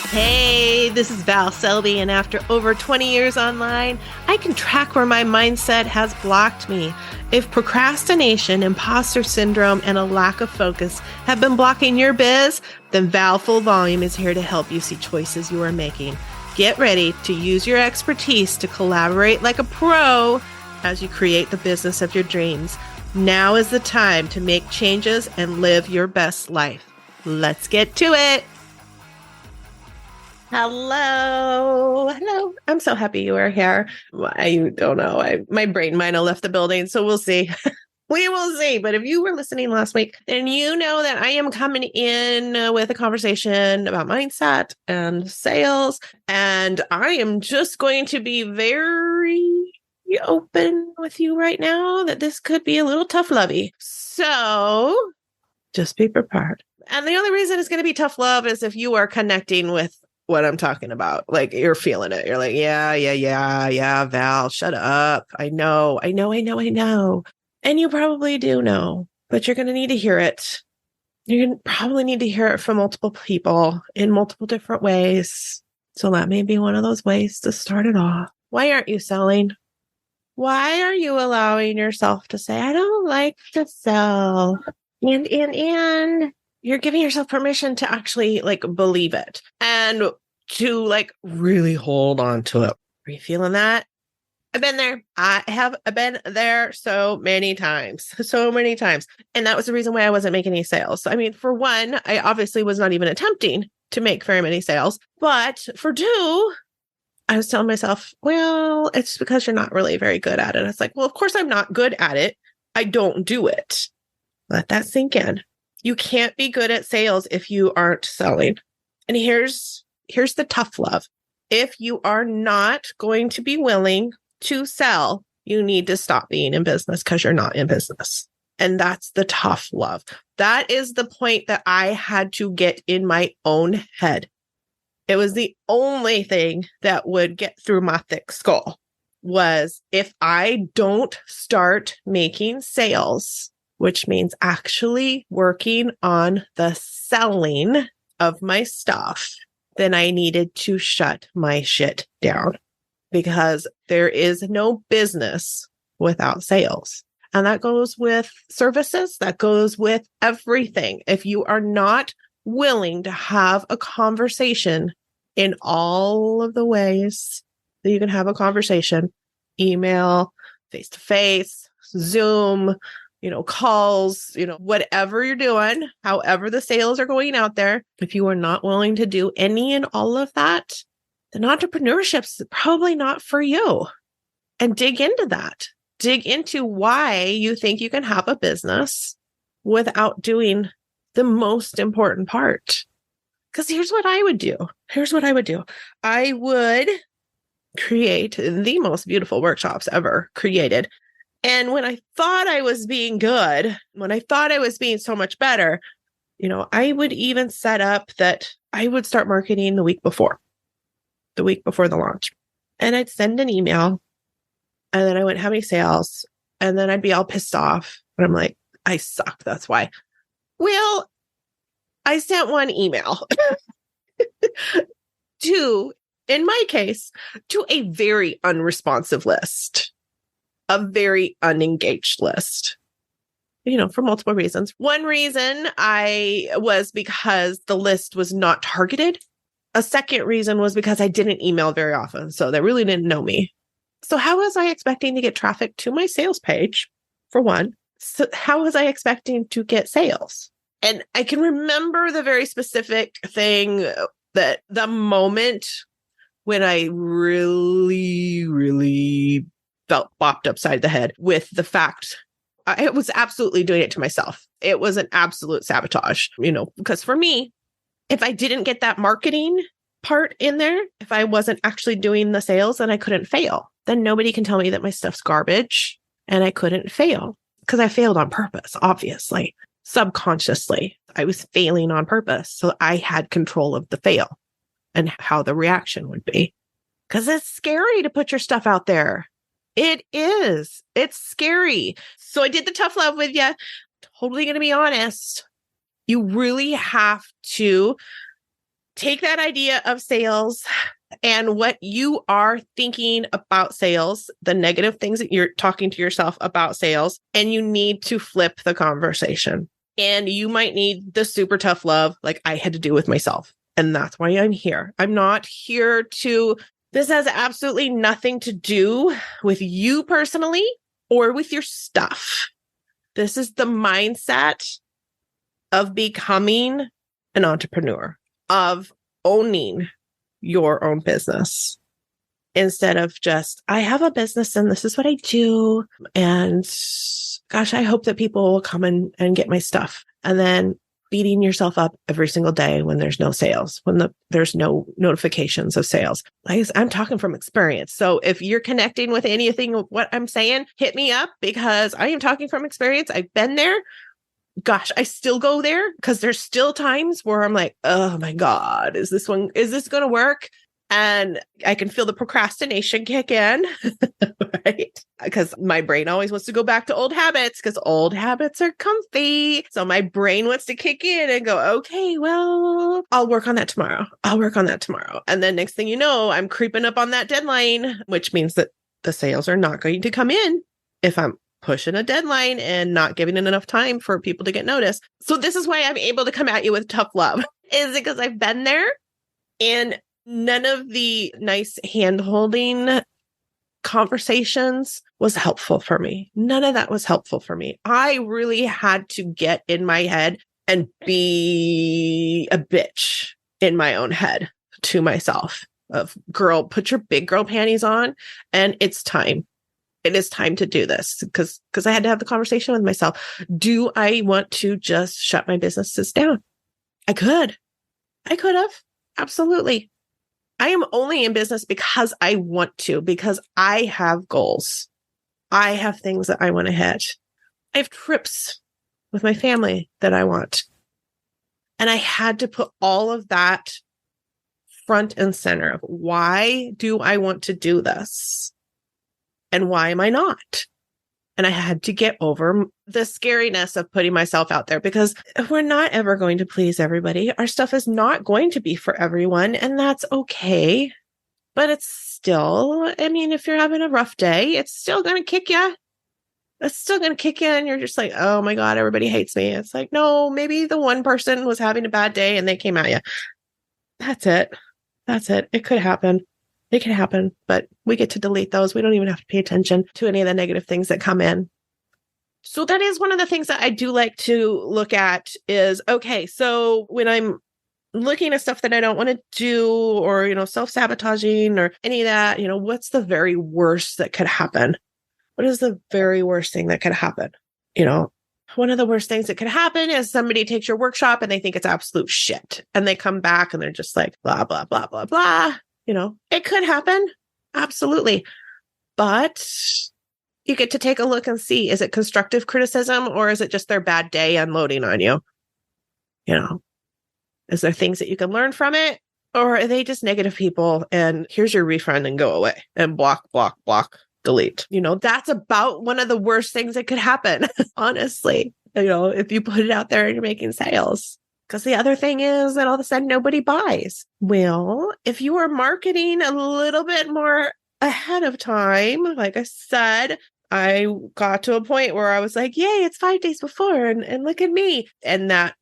Hey, this is Val Selby, and after over 20 years online, I can track where my mindset has blocked me. If procrastination, imposter syndrome, and a lack of focus have been blocking your biz, then Val Full Volume is here to help you see choices you are making. Get ready to use your expertise to collaborate like a pro as you create the business of your dreams. Now is the time to make changes and live your best life. Let's get to it. Hello. Hello. I'm so happy you are here. I don't know. My brain might have left the building, so we'll see. We will see. But if you were listening last week, then you know that I am coming in with a conversation about mindset and sales. And I am just going to be very open with you right now that this could be a little tough lovey. So just be prepared. And the only reason it's going to be tough love is if you are connecting with what I'm talking about. Like you're feeling it. You're like, yeah, Val, shut up. I know. And you probably do know, but you're going to need to hear it. You're going to probably need to hear it from multiple people in multiple different ways. So that may be one of those ways to start it off. Why aren't you selling? Why are you allowing yourself to say, I don't like to sell? And you're giving yourself permission to actually like believe it and to like really hold on to it. Are you feeling that? I've been there. I have been there so many times. And that was the reason why I wasn't making any sales. I mean, for one, I obviously was not even attempting to make very many sales. But for two, I was telling myself, well, it's because you're not really very good at it. It's like, well, of course I'm not good at it. I don't do it. Let that sink in. You can't be good at sales if you aren't selling. And here's the tough love. If you are not going to be willing to sell, you need to stop being in business because you're not in business. And that's the tough love. That is the point that I had to get in my own head. It was the only thing that would get through my thick skull was if I don't start making sales, which means actually working on the selling of my stuff, then I needed to shut my shit down because there is no business without sales. And that goes with services. That goes with everything. If you are not willing to have a conversation in all of the ways that you can have a conversation, email, face-to-face, Zoom, calls, whatever you're doing, however the sales are going out there, if you are not willing to do any and all of that, then entrepreneurship's probably not for you. And dig into that. Dig into why you think you can have a business without doing the most important part. Because here's what I would do. I would create the most beautiful workshops ever created. And when I thought I was being good, when I thought I was being so much better, I would even set up that I would start marketing the week before the launch. And I'd send an email and then I wouldn't have any sales. And then I'd be all pissed off. And I'm like, I suck. That's why. Well, I sent one email in my case, to a very unresponsive list. A very unengaged list, for multiple reasons. One reason was because the list was not targeted. A second reason was because I didn't email very often. So they really didn't know me. So how was I expecting to get traffic to my sales page, for one? So how was I expecting to get sales? And I can remember the very specific thing that the moment when I really, really felt bopped upside the head with the fact I was absolutely doing it to myself. It was an absolute sabotage, because for me, if I didn't get that marketing part in there, if I wasn't actually doing the sales, then I couldn't fail. Then nobody can tell me that my stuff's garbage and I couldn't fail because I failed on purpose, obviously. Subconsciously, I was failing on purpose. So I had control of the fail and how the reaction would be. Because it's scary to put your stuff out there. It is. It's scary. So I did the tough love with you. Totally going to be honest. You really have to take that idea of sales and what you are thinking about sales, the negative things that you're talking to yourself about sales, and you need to flip the conversation. And you might need the super tough love like I had to do with myself. And that's why I'm here. I'm not here this has absolutely nothing to do with you personally or with your stuff. This is the mindset of becoming an entrepreneur, of owning your own business instead of just, I have a business and this is what I do. And gosh, I hope that people will come and get my stuff. And then beating yourself up every single day when there's no sales, when there's no notifications of sales. I'm talking from experience. So if you're connecting with anything of what I'm saying, hit me up because I am talking from experience. I've been there. Gosh, I still go there because there's still times where I'm like, oh my God, is this going to work? And I can feel the procrastination kick in, right? Because my brain always wants to go back to old habits because old habits are comfy. So my brain wants to kick in and go, okay, well, I'll work on that tomorrow. And then next thing you know, I'm creeping up on that deadline, which means that the sales are not going to come in if I'm pushing a deadline and not giving it enough time for people to get noticed. So this is why I'm able to come at you with tough love, is because I've been there and none of the nice hand-holding conversations was helpful for me. None of that was helpful for me. I really had to get in my head and be a bitch in my own head to myself of, girl, put your big girl panties on and it's time. It is time to do this because I had to have the conversation with myself. Do I want to just shut my businesses down? I could have. Absolutely. I am only in business because I want to, because I have goals. I have things that I want to hit. I have trips with my family that I want. And I had to put all of that front and center of why do I want to do this? And why am I not? And I had to get over the scariness of putting myself out there because we're not ever going to please everybody. Our stuff is not going to be for everyone, and that's okay. But it's still, I mean, if you're having a rough day, it's still going to kick you. It's still going to kick you, and you're just like, oh my God, everybody hates me. It's like, no, maybe the one person was having a bad day and they came at you. That's it. It could happen. It can happen, but we get to delete those. We don't even have to pay attention to any of the negative things that come in. So that is one of the things that I do like to look at is, okay, so when I'm looking at stuff that I don't want to do or, self-sabotaging or any of that, what's the very worst that could happen? What is the very worst thing that could happen? One of the worst things that could happen is somebody takes your workshop and they think it's absolute shit. And they come back and they're just like, blah, blah, blah, blah, blah. It could happen. Absolutely. But you get to take a look and see, is it constructive criticism or is it just their bad day unloading on you? Is there things that you can learn from it? Or are they just negative people and here's your refund and go away and block, delete? That's about one of the worst things that could happen, honestly, if you put it out there and you're making sales. Because the other thing is that all of a sudden nobody buys. Well, if you are marketing a little bit more ahead of time, like I said, I got to a point where I was like, yay, it's 5 days before and look at me. And that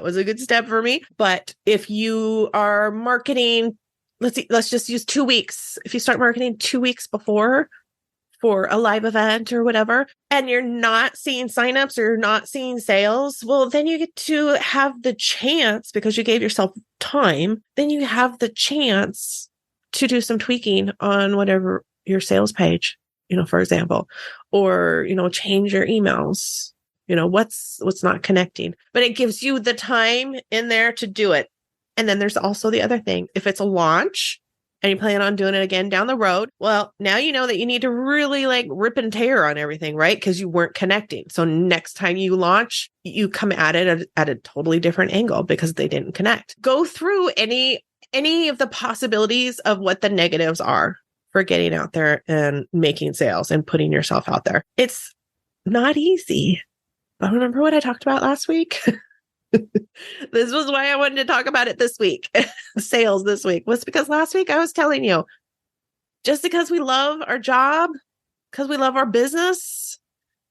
was a good step for me. But if you are marketing, let's just use 2 weeks. If you start marketing 2 weeks before for a live event or whatever, and you're not seeing signups or you're not seeing sales, well, then you get to have the chance, because you gave yourself time, then you have the chance to do some tweaking on whatever your sales page, for example, or, change your emails, what's not connecting, but it gives you the time in there to do it. And then there's also the other thing. If it's a launch, and you plan on doing it again down the road, well, now you know that you need to really rip and tear on everything, right? Because you weren't connecting. So next time you launch, you come at it at a totally different angle because they didn't connect. Go through any of the possibilities of what the negatives are for getting out there and making sales and putting yourself out there. It's not easy. But remember what I talked about last week? This was why I wanted to talk about it this week. Sales this week was because last week I was telling you, just because we love our job, because we love our business,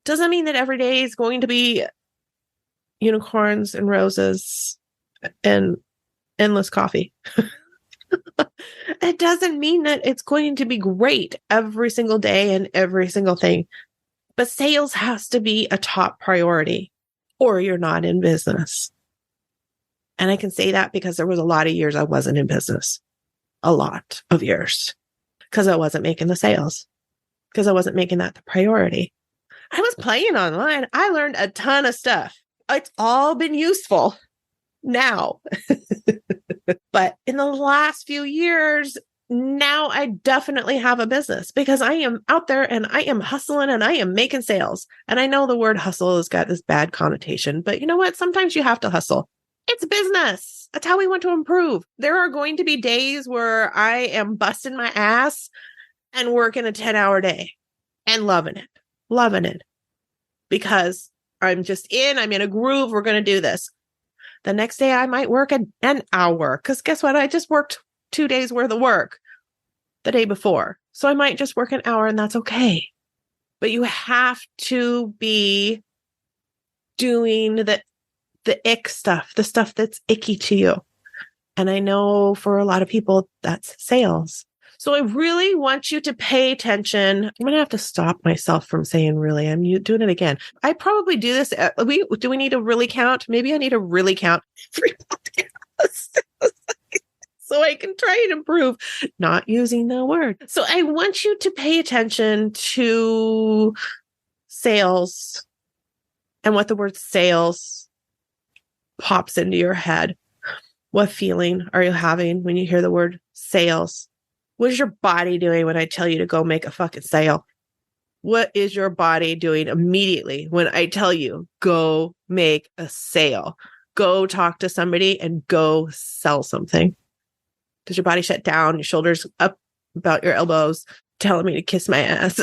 doesn't mean that every day is going to be unicorns and roses and endless coffee. It doesn't mean that it's going to be great every single day and every single thing. But sales has to be a top priority or you're not in business. And I can say that because there was a lot of years I wasn't in business. A lot of years. Because I wasn't making the sales. Because I wasn't making that the priority. I was playing online. I learned a ton of stuff. It's all been useful now. But in the last few years, now I definitely have a business because I am out there and I am hustling and I am making sales. And I know the word hustle has got this bad connotation, but you know what? Sometimes you have to hustle. It's business. That's how we want to improve. There are going to be days where I am busting my ass and working a 10-hour day and loving it because I'm in a groove. We're going to do this. The next day I might work an hour because guess what? I just worked 2 days worth of work the day before. So I might just work an hour and that's okay. But you have to be doing the ick stuff, the stuff that's icky to you. And I know for a lot of people, that's sales. So I really want you to pay attention. I'm going to have to stop myself from saying really. I'm doing it again. I probably do this. Do we need to really count? Maybe I need to really count every podcast so I can try and improve not using the word. So I want you to pay attention to sales and what the word sales pops into your head. What feeling are you having when you hear the word sales? What is your body doing when I tell you to go make a fucking sale? What is your body doing immediately when I tell you go make a sale? Go talk to somebody and go sell something. Does your body shut down? Your shoulders up about your elbows, telling me to kiss my ass.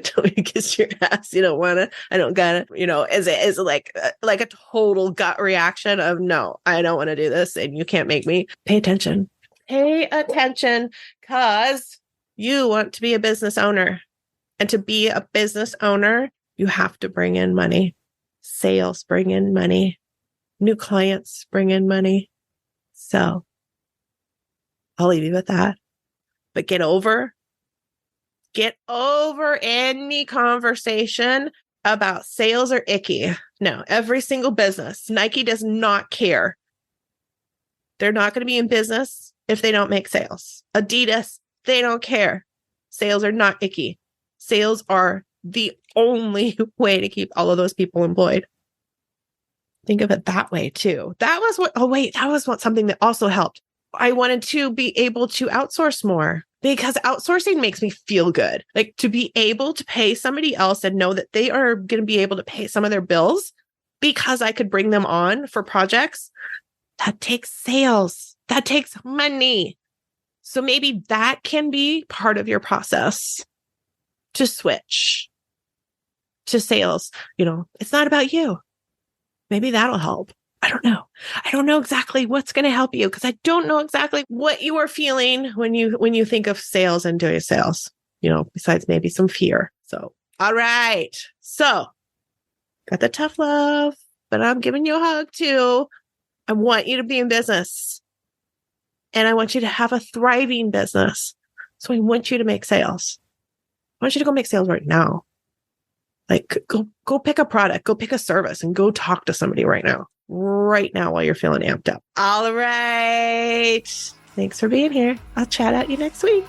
Tell me to kiss your ass. You don't want to. I don't got to. Is it like a total gut reaction of no, I don't want to do this, and you can't make me. Pay attention. Pay attention, because you want to be a business owner, and to be a business owner, you have to bring in money. Sales bring in money. New clients bring in money. So I'll leave you with that. But get over any conversation about sales are icky. No, every single business. Nike does not care. They're not going to be in business if they don't make sales. Adidas, they don't care. Sales are not icky. Sales are the only way to keep all of those people employed. Think of it that way too. That was something that also helped. I wanted to be able to outsource more because outsourcing makes me feel good. Like to be able to pay somebody else and know that they are going to be able to pay some of their bills because I could bring them on for projects. That takes sales. That takes money. So maybe that can be part of your process to switch to sales. It's not about you. Maybe that'll help. I don't know. I don't know exactly what's going to help you because I don't know exactly what you are feeling when you think of sales and doing sales, besides maybe some fear. So, all right. So got the tough love, but I'm giving you a hug too. I want you to be in business and I want you to have a thriving business. So I want you to make sales. I want you to go make sales right now. Like go pick a product, go pick a service and go talk to somebody right now while you're feeling amped up. All right. Thanks for being here. I'll chat at you next week.